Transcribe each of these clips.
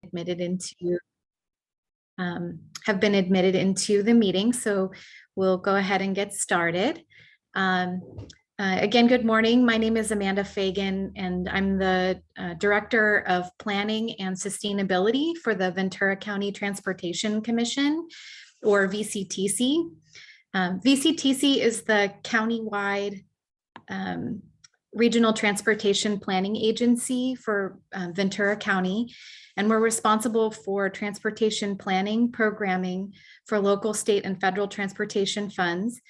admitted into have been admitted into the meeting, so we'll go ahead and get started. Again, good morning. My name is Amanda Fagan, and I'm the Director of Planning and Sustainability for the Ventura County Transportation Commission, or VCTC. VCTC is the countywide regional transportation planning agency for Ventura County, and we're responsible for transportation planning, programming for local, state, and federal transportation funds,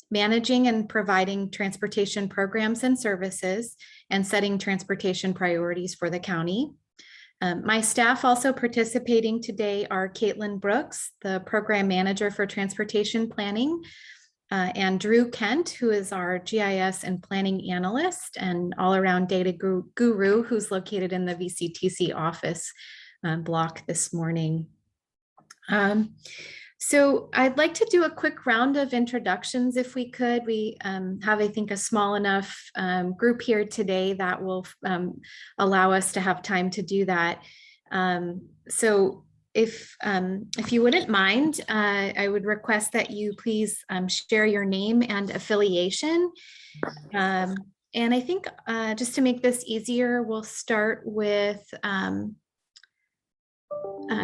managing and providing transportation programs and services, and setting transportation priorities for the county. My staff also participating today are Caitlin Brooks, the Program Manager for Transportation Planning, and Drew Kent, who is our GIS and Planning Analyst and all-around data guru, who's located in the VCTC office block this morning. So I'd like to do a quick round of introductions if we could. We have, I think, a small enough group here today that will allow us to have time to do that. So if you wouldn't mind, I would request that you please share your name and affiliation. And I think just to make this easier, we'll start with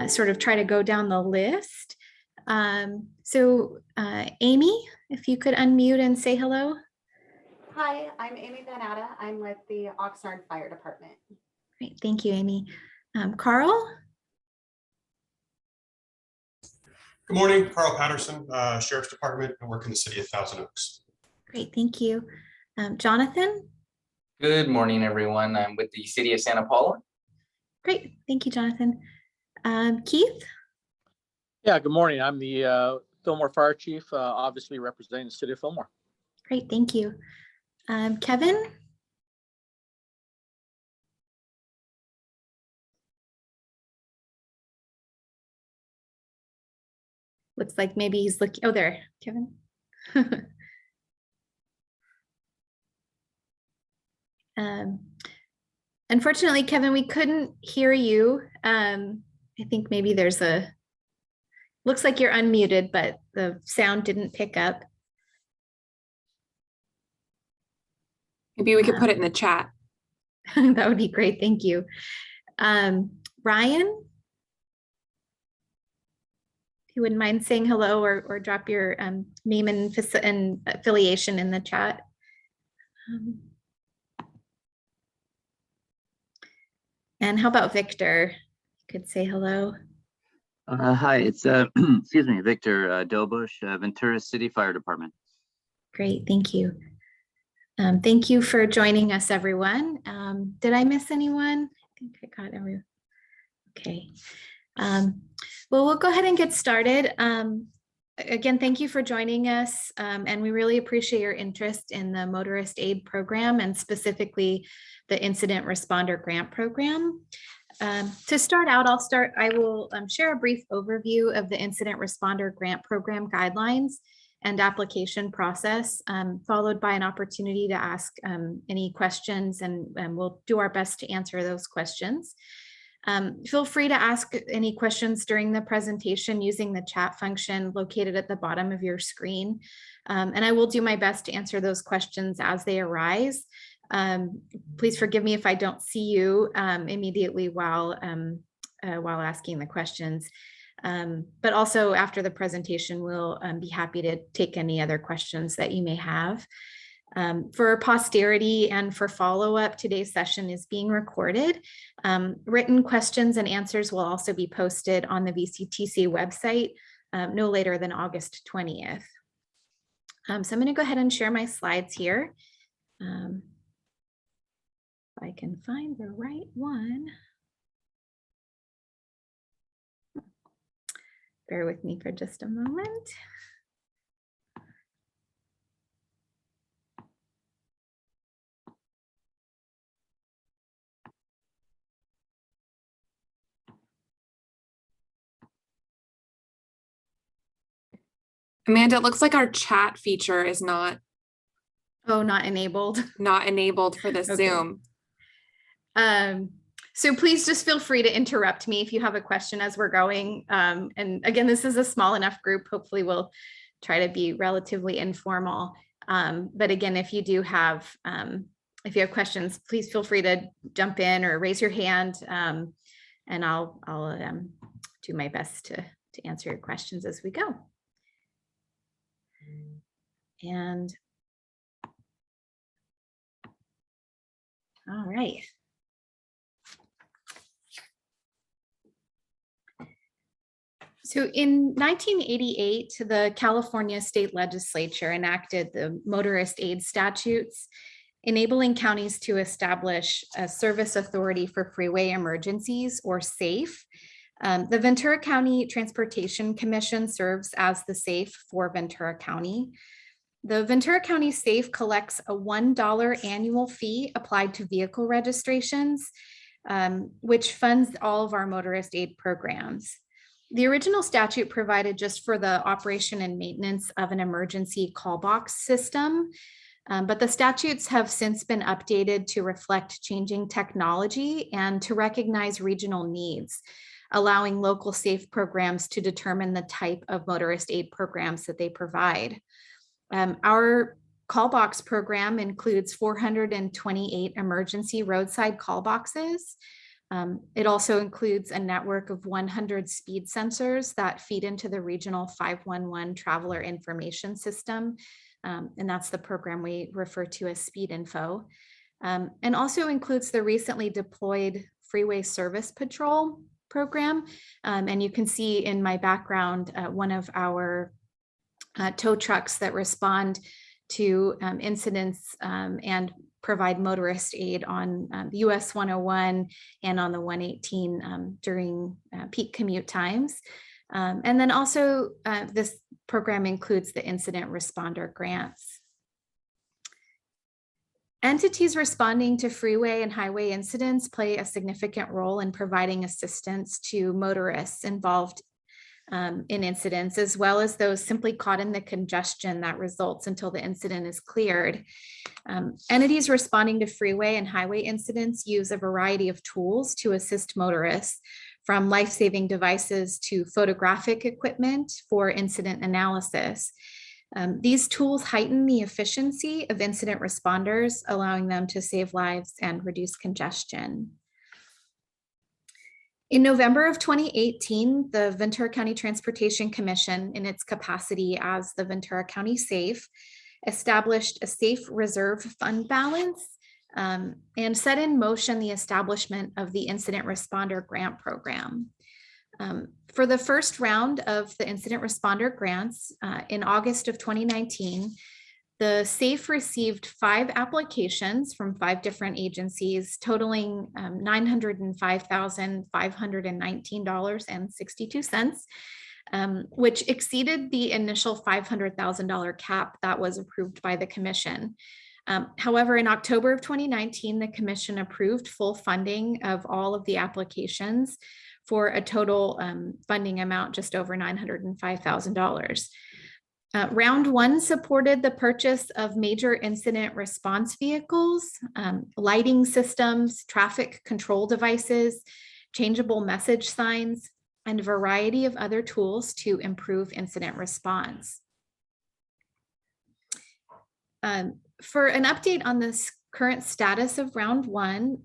sort of try to go down the list. So Amy, if you could unmute and say hello. Hi, I'm Amy Van Atta. I'm with the Oxnard Fire Department. Great, thank you, Amy. Carl? Good morning, Carl Patterson, Sheriff's Department. I work in the city of Thousand Oaks. Great, thank you. Jonathan? Good morning, everyone. I'm with the city of Santa Paula. Great, thank you, Jonathan. Keith? Yeah, good morning. I'm the Fillmore Fire Chief, obviously representing the city of Fillmore. Great, thank you. Kevin? Looks like maybe he's looking, oh, there, Kevin. Unfortunately, Kevin, we couldn't hear you. I think maybe there's looks like you're unmuted, but the sound didn't pick up. Maybe we could put it in the chat. That would be great, thank you. Ryan? If you wouldn't mind saying hello or drop your name and affiliation in the chat. And how about Victor? You could say hello. Hi, it's excuse me, Victor Delbush, Ventura City Fire Department. Great, thank you. Thank you for joining us, everyone. Did I miss anyone? I think I got everyone. Okay. Well, we'll go ahead and get started. Again, thank you for joining us, and we really appreciate your interest in the Motorist Aid Program and specifically the Incident Responder Grant Program. To start out, I will share a brief overview of the Incident Responder Grant Program guidelines and application process, followed by an opportunity to ask any questions, and we'll do our best to answer those questions. Feel free to ask any questions during the presentation using the chat function located at the bottom of your screen. And I will do my best to answer those questions as they arise. Please forgive me if I don't see you immediately while asking the questions. But also after the presentation, we'll be happy to take any other questions that you may have. For posterity and for follow-up, today's session is being recorded. Written questions and answers will also be posted on the VCTC website no later than August 20th. So I'm going to go ahead and share my slides here. If I can find the right one. Bear with me for just a moment. Amanda, it looks like our chat feature is not Oh, not enabled. Not enabled for this Okay. Zoom. So please just feel free to interrupt me if you have a question as we're going. And again, this is a small enough group. Hopefully we'll try to be relatively informal. But again, if you do have, if you have questions, please feel free to jump in or raise your hand. And I'll do my best to answer your questions as we go. And all right. So in 1988, the California State Legislature enacted the motorist aid statutes, enabling counties to establish a service authority for freeway emergencies, or SAFE. The Ventura County Transportation Commission serves as the SAFE for Ventura County. The Ventura County SAFE collects a $1 annual fee applied to vehicle registrations, which funds all of our motorist aid programs. The original statute provided just for the operation and maintenance of an emergency call box system, but the statutes have since been updated to reflect changing technology and to recognize regional needs, allowing local SAFE programs to determine the type of motorist aid programs that they provide. Our call box program includes 428 emergency roadside call boxes. It also includes a network of 100 speed sensors that feed into the regional 511 traveler information system. And that's the program we refer to as Speed Info. And also includes the recently deployed Freeway Service Patrol program. And you can see in my background, one of our tow trucks that respond to incidents and provide motorist aid on US 101 and on the 118 during peak commute times. And then also this program includes the incident responder grants. Entities responding to freeway and highway incidents play a significant role in providing assistance to motorists involved in incidents, as well as those simply caught in the congestion that results until the incident is cleared. Entities responding to freeway and highway incidents use a variety of tools to assist motorists, from life-saving devices to photographic equipment for incident analysis. These tools heighten the efficiency of incident responders, allowing them to save lives and reduce congestion. In November of 2018, the Ventura County Transportation Commission, in its capacity as the Ventura County SAFE, established a SAFE reserve fund balance and set in motion the establishment of the Incident Responder Grant Program. For the first round of the Incident Responder Grants in August of 2019, the SAFE received 5 applications from 5 different agencies, totaling $905,519.62, which exceeded the initial $500,000 cap that was approved by the commission. However, in October of 2019, the commission approved full funding of all of the applications for a total funding amount just over $905,000. Round 1 supported the purchase of major incident response vehicles, lighting systems, traffic control devices, changeable message signs, and a variety of other tools to improve incident response. For an update on this current status of round 1,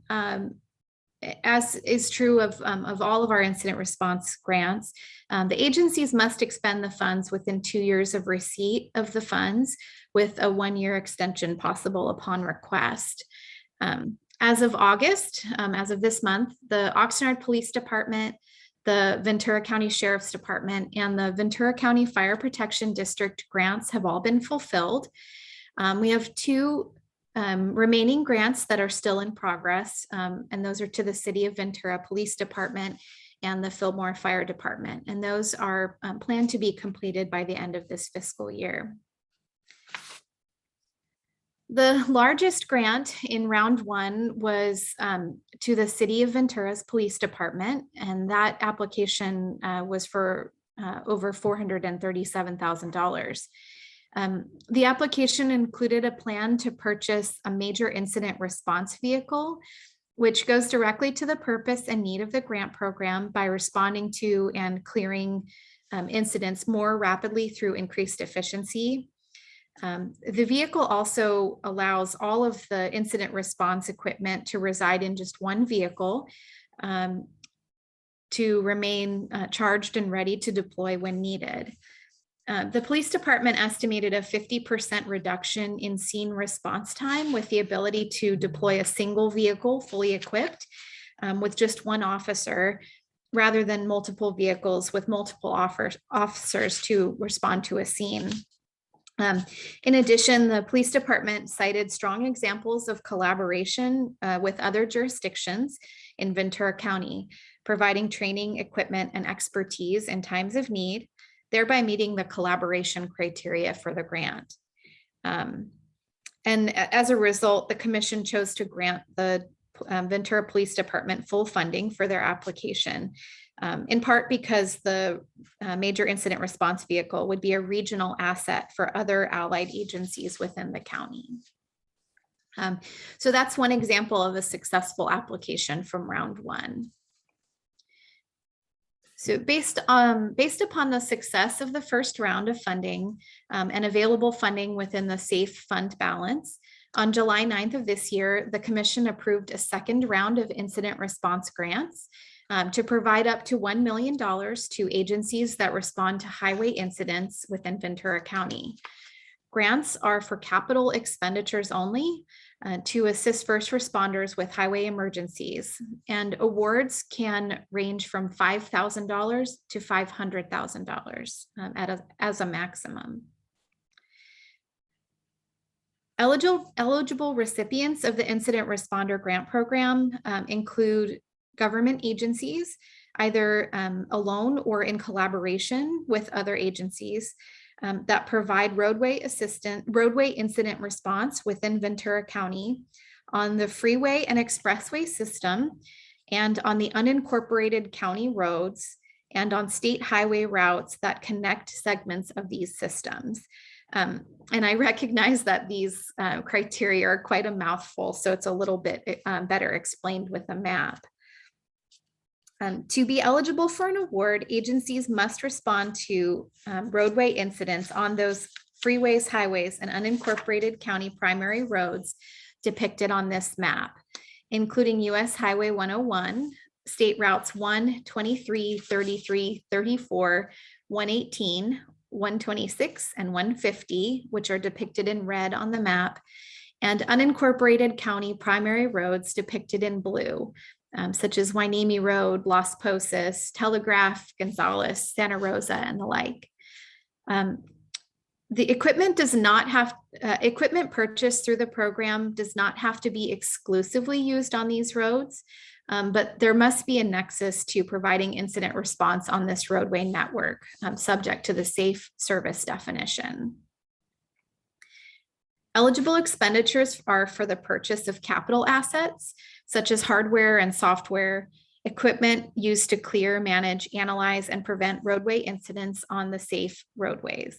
as is true of all of our incident response grants, the agencies must expend the funds within 2 years of receipt of the funds, with a 1-year extension possible upon request. As of August, as of this month, the Oxnard Police Department, the Ventura County Sheriff's Department, and the Ventura County Fire Protection District grants have all been fulfilled. We have 2 remaining grants that are still in progress, and those are to the City of Ventura Police Department and the Fillmore Fire Department, and those are planned to be completed by the end of this fiscal year. The largest grant in round 1 was to the City of Ventura's Police Department, and that application was for over $437,000. The application included a plan to purchase a major incident response vehicle which goes directly to the purpose and need of the grant program by responding to and clearing incidents more rapidly through increased efficiency. The vehicle also allows all of the incident response equipment to reside in just one vehicle to remain charged and ready to deploy when needed. The police department estimated a 50% reduction in scene response time with the ability to deploy a single vehicle fully equipped with just one officer, rather than multiple vehicles with multiple officers to respond to a scene. In addition, the police department cited strong examples of collaboration with other jurisdictions in Ventura County, providing training, equipment, and expertise in times of need, thereby meeting the collaboration criteria for the grant. And as a result, the commission chose to grant the Ventura Police Department full funding for their application, in part because the major incident response vehicle would be a regional asset for other allied agencies within the county. So that's one example of a successful application from round one. So based upon the success of the first round of funding and available funding within the SAFE fund balance, on July 9th of this year, the commission approved a second round of incident response grants to provide up to $1 million to agencies that respond to highway incidents within Ventura County. Grants are for capital expenditures only to assist first responders with highway emergencies, and awards can range from $5,000 to $500,000 as a maximum. Eligible recipients of the Incident Responder Grant Program include government agencies, either alone or in collaboration with other agencies that provide roadway incident response within Ventura County on the freeway and expressway system, and on the unincorporated county roads, and on state highway routes that connect segments of these systems. And I recognize that these criteria are quite a mouthful, so it's a little bit better explained with a map. To be eligible for an award, agencies must respond to roadway incidents on those freeways, highways, and unincorporated county primary roads depicted on this map, including US Highway 101, State Routes 1, 23, 33, 34, 118, 126, and 150, which are depicted in red on the map, and unincorporated county primary roads depicted in blue, such as Hueneme Road, Las Posas, Telegraph, Gonzales, Santa Rosa, and the like. The equipment does not have, equipment purchased through the program does not have to be exclusively used on these roads, but there must be a nexus to providing incident response on this roadway network, subject to the safe service definition. Eligible expenditures are for the purchase of capital assets, such as hardware and software, equipment used to clear, manage, analyze, and prevent roadway incidents on the safe roadways.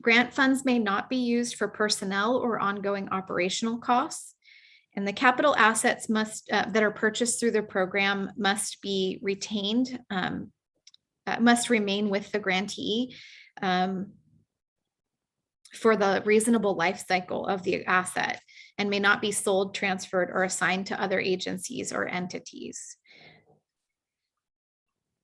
Grant funds may not be used for personnel or ongoing operational costs, and the capital assets that are purchased through the program must be retained, must remain with the grantee for the reasonable life cycle of the asset, and may not be sold, transferred, or assigned to other agencies or entities.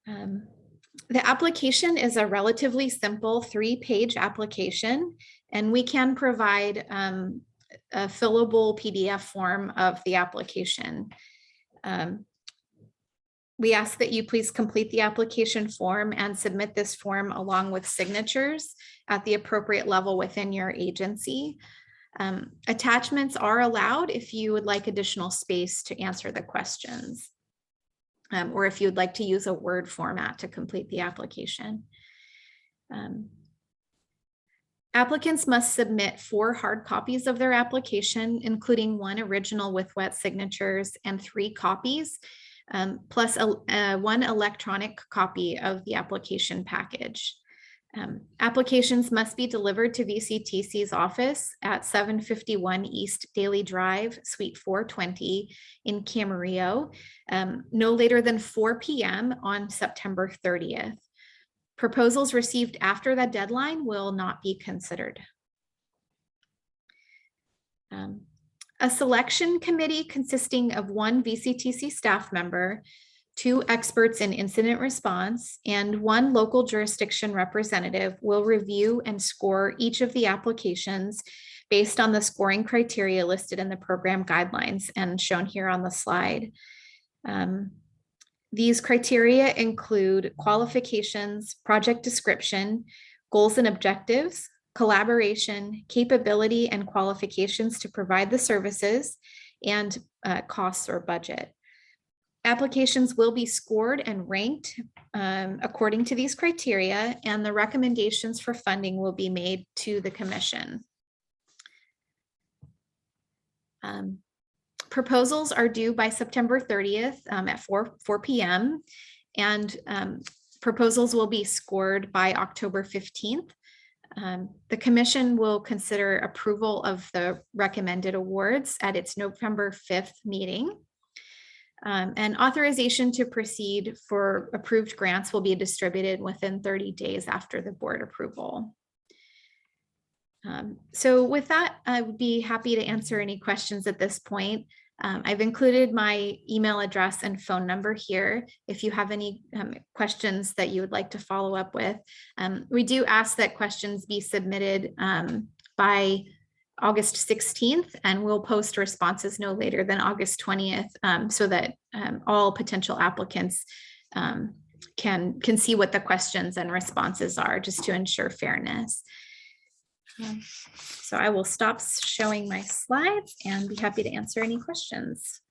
The application is a relatively simple 3-page application, and we can provide a fillable PDF form of the application. We ask that you please complete the application form and submit this form along with signatures at the appropriate level within your agency. Attachments are allowed if you would like additional space to answer the questions, or if you'd like to use a Word format to complete the application. Applicants must submit 4 hard copies of their application, including 1 original with wet signatures and 3 copies, plus 1 electronic copy of the application package. Applications must be delivered to VCTC's office at 751 East Daily Drive, Suite 420 in Camarillo, no later than 4 p.m. on September 30th. Proposals received after that deadline will not be considered. A selection committee consisting of 1 VCTC staff member, 2 experts in incident response, and 1 local jurisdiction representative will review and score each of the applications based on the scoring criteria listed in the program guidelines and shown here on the slide. These criteria include qualifications, project description, goals and objectives, collaboration, capability, and qualifications to provide the services, and costs or budget. Applications will be scored and ranked according to these criteria, and the recommendations for funding will be made to the commission. Proposals are due by September 30th at 4 p.m. and proposals will be scored by October 15th. The commission will consider approval of the recommended awards at its November 5th meeting. And authorization to proceed for approved grants will be distributed within 30 days after the board approval. So with that, I would be happy to answer any questions at this point. I've included my email address and phone number here if you have any questions that you would like to follow up with. We do ask that questions be submitted by August 16th, and we'll post responses no later than August 20th so that all potential applicants can see what the questions and responses are, just to ensure fairness. So I will stop showing my slides and be happy to answer any questions.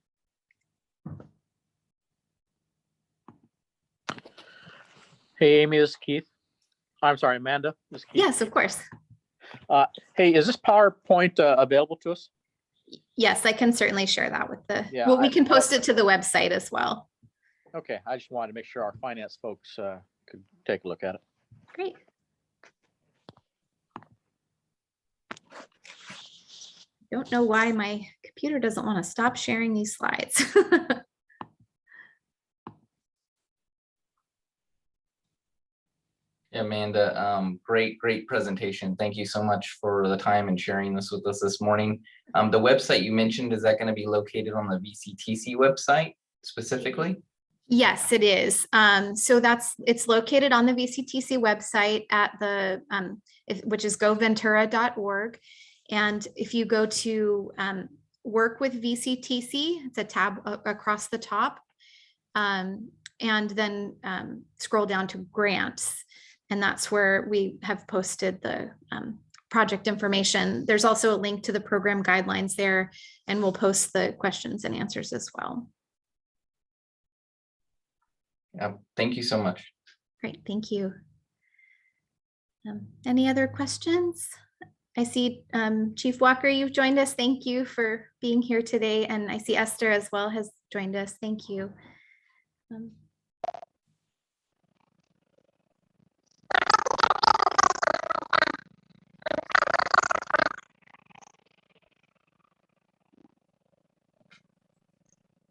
Hey, Amy, this is Keith. I'm sorry, Amanda. This is Keith. Yes, of course. Hey, is this PowerPoint available to us? Yes, I can certainly share that with the, Yeah, well, we can post it to the website as well. Okay, I just wanted to make sure our finance folks could take a look at it. Great. Don't know why my computer doesn't want to stop sharing these slides. Amanda, great presentation. Thank you so much for the time and sharing this with us this morning. The website you mentioned, is that going to be located on the VCTC website specifically? Yes, it is. So it's located on the VCTC website at the, which is goventura.org. And if you go to work with VCTC, it's a tab across the top, and then scroll down to grants. And that's where we have posted the project information. There's also a link to the program guidelines there, and we'll post the questions and answers as well. Yeah, thank you so much. Great, thank you. Any other questions? I see Chief Walker, you've joined us. Thank you for being here today. And I see Esther as well has joined us. Thank you.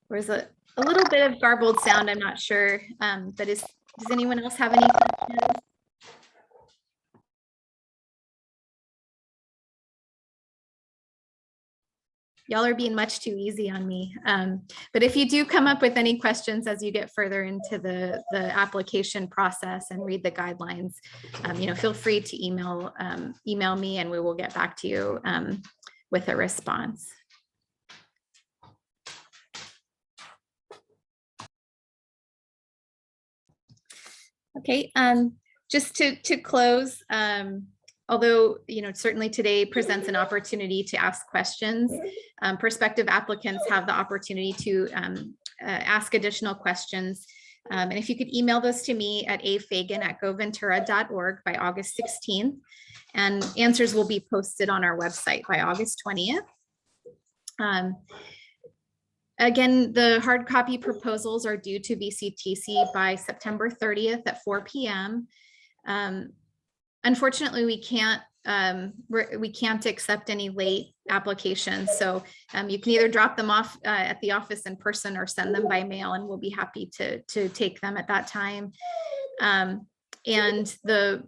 There's a little bit of garbled sound. I'm not sure, but does anyone else have any questions? Y'all are being much too easy on me. But if you do come up with any questions as you get further into the application process and read the guidelines, feel free to email me and we will get back to you with a response. Okay, just to close, although certainly today presents an opportunity to ask questions, prospective applicants have the opportunity to ask additional questions. And if you could email those to me at afagan@goventura.org by August 16th, and answers will be posted on our website by August 20th. Again, the hard copy proposals are due to VCTC by September 30th at 4 p.m. Unfortunately, we can't accept any late applications. So you can either drop them off at the office in person or send them by mail, and we'll be happy to take them at that time. And the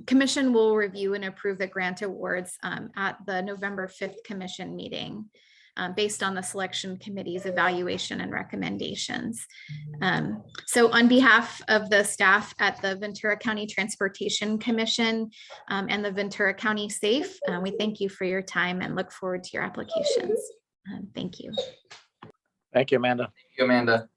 commission will review and approve the grant awards at the November 5th commission meeting based on the selection committee's evaluation and recommendations. So on behalf of the staff at the Ventura County Transportation Commission and the Ventura County SAFE, we thank you for your time and look forward to your applications. Thank you. Thank you, Amanda. Thank you, Amanda.